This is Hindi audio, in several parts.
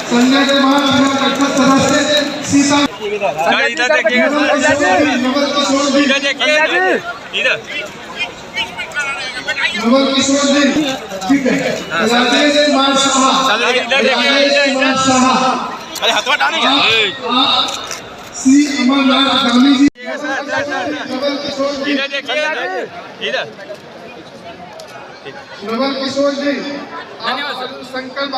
संजय कुमार सदस्य सीता इधर देखिए नवल किशोर जी, ठीक है। राजेश कुमार साहा, अरे हथवा डालेंगे सी अमरनाथ गांधी जी, इधर देखिए इधर नवल किशोर जी, संकल्प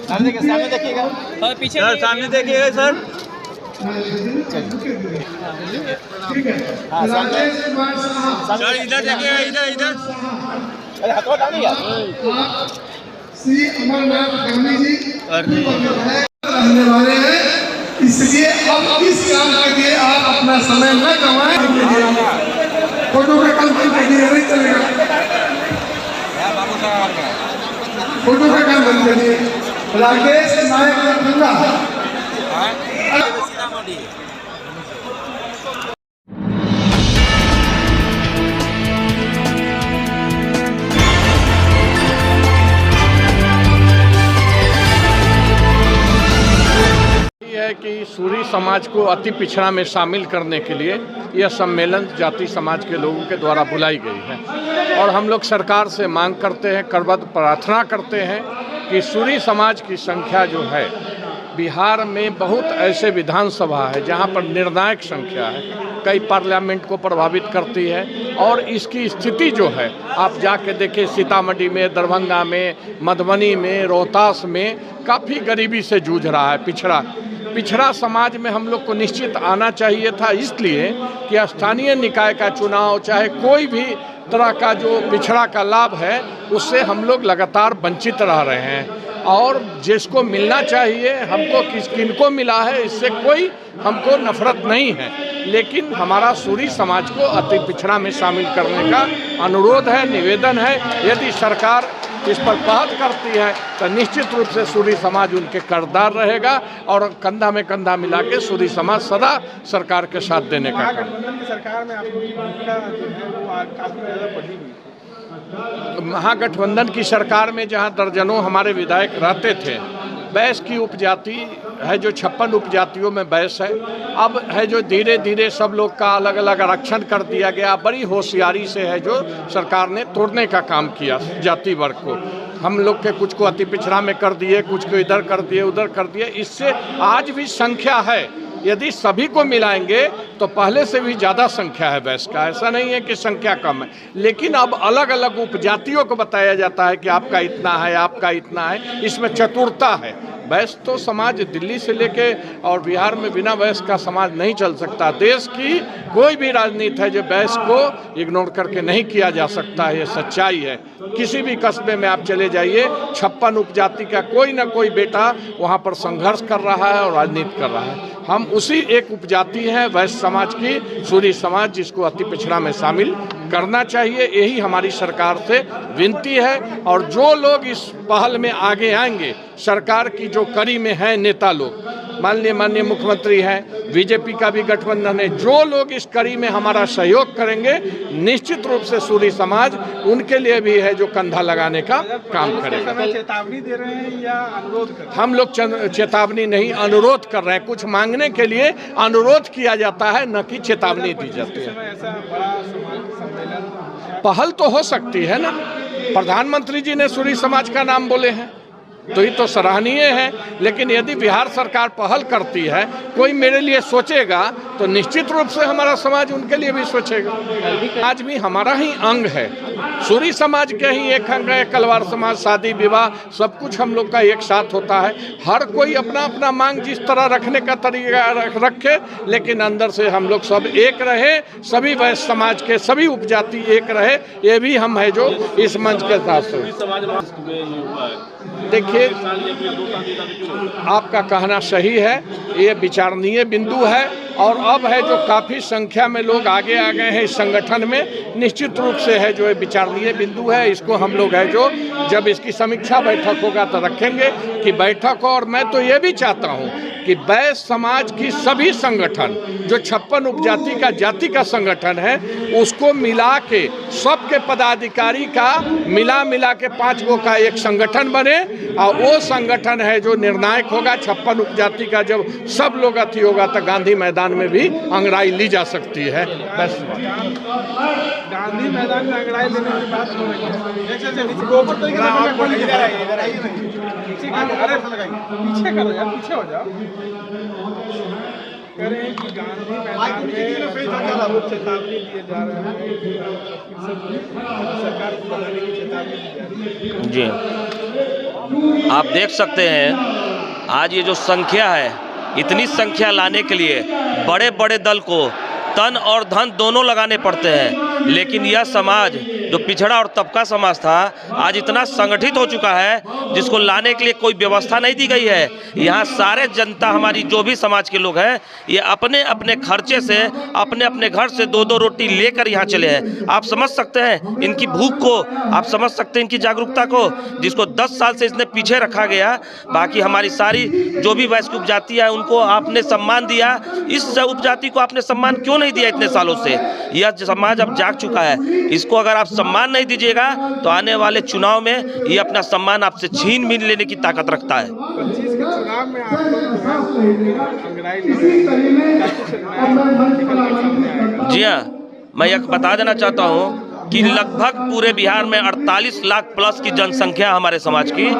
सामने देखिएगा और पीछे सामने देखिएगा सर। ठीक है। राजेश कुमार साहा, सर इधर देखिएगा इधर अरे हथवा डालेंगे सी अमरनाथ गांधी जी रहने वाले हैं, इसलिए अब इस काम के लिए आप अपना समय न गंवाएं। फोटो का काम बंद कर दिए, नहीं चलेगा। फोटो का काम बंद कर दिए। राकेश नायक लखनऊ है कि सूरी समाज को अति पिछड़ा में शामिल करने के लिए यह सम्मेलन जाति समाज के लोगों के द्वारा बुलाई गई है और हम लोग सरकार से मांग करते हैं, करबद्ध प्रार्थना करते हैं कि सूरी समाज की संख्या जो है बिहार में बहुत ऐसे विधानसभा है जहां पर निर्णायक संख्या है, कई पार्लियामेंट को प्रभावित करती है और इसकी स्थिति जो है आप जाके देखिए सीतामढ़ी में, दरभंगा में, मधुबनी में, रोहतास में काफ़ी गरीबी से जूझ रहा है। पिछड़ा समाज में हम लोग को निश्चित आना चाहिए था, इसलिए कि स्थानीय निकाय का चुनाव चाहे कोई भी तरह का जो पिछड़ा का लाभ है उससे हम लोग लगातार वंचित रह रहे हैं और जिसको मिलना चाहिए हमको किनको मिला है इससे कोई हमको नफरत नहीं है, लेकिन हमारा सूरी समाज को अति पिछड़ा में शामिल करने का अनुरोध है, निवेदन है। यदि सरकार इस पर पहल करती है तो निश्चित रूप से सूरी समाज उनके कर्जदार रहेगा और कंधा में कंधा मिला के सूरी समाज सदा सरकार के साथ देने का महागठबंधन की सरकार में आपकी भूमिका जो है वो काफी ज़्यादा बढ़ी हुई। महागठबंधन की सरकार में जहां दर्जनों हमारे विधायक रहते थे, बैस की उपजाति है जो 56 उपजातियों में बैस है, अब है जो धीरे धीरे सब लोग का अलग अलग आरक्षण कर दिया गया। बड़ी होशियारी से है जो सरकार ने तोड़ने का काम किया जाति वर्ग को। हम लोग के कुछ को अति पिछड़ा में कर दिए, कुछ को इधर कर दिए, उधर कर दिए। इससे आज भी संख्या है, यदि सभी को मिलाएंगे तो पहले से भी ज़्यादा संख्या है बैस का। ऐसा नहीं है कि संख्या कम है, लेकिन अब अलग अलग उपजातियों को बताया जाता है कि आपका इतना है, आपका इतना है। इसमें चतुरता है। बैस तो समाज दिल्ली से लेके और बिहार में बिना बैस का समाज नहीं चल सकता। देश की कोई भी राजनीति है जो बैस को इग्नोर करके नहीं किया जा सकता है, ये सच्चाई है। किसी भी कस्बे में आप चले जाइए, 56 उपजाति का कोई ना कोई बेटा वहाँ पर संघर्ष कर रहा है और राजनीति कर रहा है। हम उसी एक उपजाति हैं वैश्य समाज की, सूरी समाज, जिसको अति पिछड़ा में शामिल करना चाहिए। यही हमारी सरकार से विनती है और जो लोग इस पहल में आगे आएंगे, सरकार की जो कड़ी में है नेता लोग, माननीय मुख्यमंत्री हैं, बीजेपी का भी गठबंधन है, जो लोग इस कड़ी में हमारा सहयोग करेंगे निश्चित रूप से सूरी समाज उनके लिए भी है जो कंधा लगाने का काम करेगा। चेतावनी दे रहे हैं या अनुरोध कर रहे हैं? हम लोग चेतावनी नहीं, अनुरोध कर रहे हैं। कुछ मांगने के लिए अनुरोध किया जाता है, न कि चेतावनी दी जाती है। ऐसा बड़ा सम्मेलन पहल तो हो सकती है ना, प्रधानमंत्री जी ने सूरी समाज का नाम बोले हैं तो ये तो सराहनीय है, लेकिन यदि बिहार सरकार पहल करती है, कोई मेरे लिए सोचेगा तो निश्चित रूप से हमारा समाज उनके लिए भी सोचेगा। आज भी हमारा ही अंग है, सूरी समाज के ही एक अंग है। कलवार समाज, शादी विवाह सब कुछ हम लोग का एक साथ होता है। हर कोई अपना अपना मांग जिस तरह रखने का तरीका रखे, लेकिन अंदर से हम लोग सब एक रहे, सभी वैश्य समाज के सभी उपजाति एक रहे। ये भी हम है जो इस मंच के साथ। देखिए, आपका कहना सही है, ये विचारणीय बिंदु है और अब है जो काफ़ी संख्या में लोग आगे आ गए हैं इस संगठन में, निश्चित रूप से है जो विचारणीय बिंदु है। इसको हम लोग है जो जब इसकी समीक्षा बैठक होगा तो रखेंगे कि बैठक हो। और मैं तो ये भी चाहता हूँ कि वैश्य समाज की सभी संगठन जो 56 उपजाति का जाति का संगठन है उसको मिला के सबके पदाधिकारी का मिला के 5 गो का एक संगठन बने और वो संगठन है जो निर्णायक होगा। 56 उपजाति का जब सब लोग अति होगा तो गांधी मैदान में भी अंगड़ाई ली जा सकती है। बस गांधी मैदान में अंगड़ाई लेने की बात हो रही है। पीछे करो यार, पीछे हो जाओ। कह रहे हैं कि गांधी मैदान में चेतावनी दिए जा रहे हैं, सरकार को बनाने की चेतावनी दी जा रही है। जी आप देख सकते हैं आज ये जो संख्या है, इतनी संख्या लाने के लिए बड़े बड़े दल को तन और धन दोनों लगाने पड़ते हैं, लेकिन यह समाज जो पिछड़ा और तबका समाज था आज इतना संगठित हो चुका है जिसको लाने के लिए कोई व्यवस्था नहीं दी गई है। यहाँ सारे जनता हमारी जो भी समाज के लोग हैं ये अपने अपने खर्चे से अपने अपने घर से 2-2 रोटी लेकर यहाँ चले हैं। आप समझ सकते हैं इनकी भूख को, आप समझ सकते हैं इनकी जागरूकता को, जिसको 10 साल से इसने पीछे रखा गया। बाकी हमारी सारी जो भी वैश्य उपजाति है उनको आपने सम्मान दिया, इस उपजाति को आपने सम्मान क्यों नहीं दिया इतने सालों से? यह समाज अब जाग चुका है, इसको अगर आप सम्मान नहीं दीजिएगा तो आने वाले चुनाव में ये अपना सम्मान आपसे छीन भी लेने की ताकत रखता है। 25 के चुनाव में आप लोग अंगड़ाई ले। जी हाँ, मैं यह बता देना चाहता हूँ कि लगभग पूरे बिहार में 48 लाख प्लस की जनसंख्या हमारे समाज की,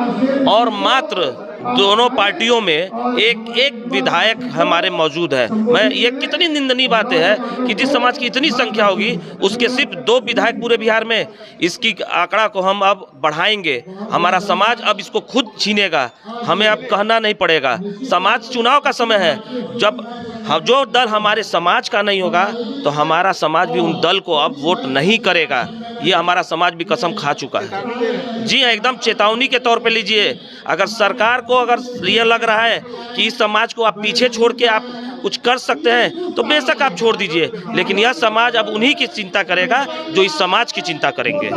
और मात्र दोनों पार्टियों में एक विधायक हमारे मौजूद है। मैं ये कितनी निंदनीय बात है कि जिस समाज की इतनी संख्या होगी उसके सिर्फ 2 विधायक पूरे बिहार में। इसकी आंकड़ा को हम अब बढ़ाएंगे, हमारा समाज अब इसको खुद छीनेगा, हमें अब कहना नहीं पड़ेगा। समाज चुनाव का समय है, जब जो दल हमारे समाज का नहीं होगा तो हमारा समाज भी उन दल को अब वोट नहीं करेगा। ये हमारा समाज भी कसम खा चुका है। जी हाँ, एकदम चेतावनी के तौर पे लीजिए। अगर सरकार को अगर ये लग रहा है कि इस समाज को आप पीछे छोड़ के आप कुछ कर सकते हैं तो बेशक आप छोड़ दीजिए, लेकिन यह समाज अब उन्हीं की चिंता करेगा जो इस समाज की चिंता करेंगे।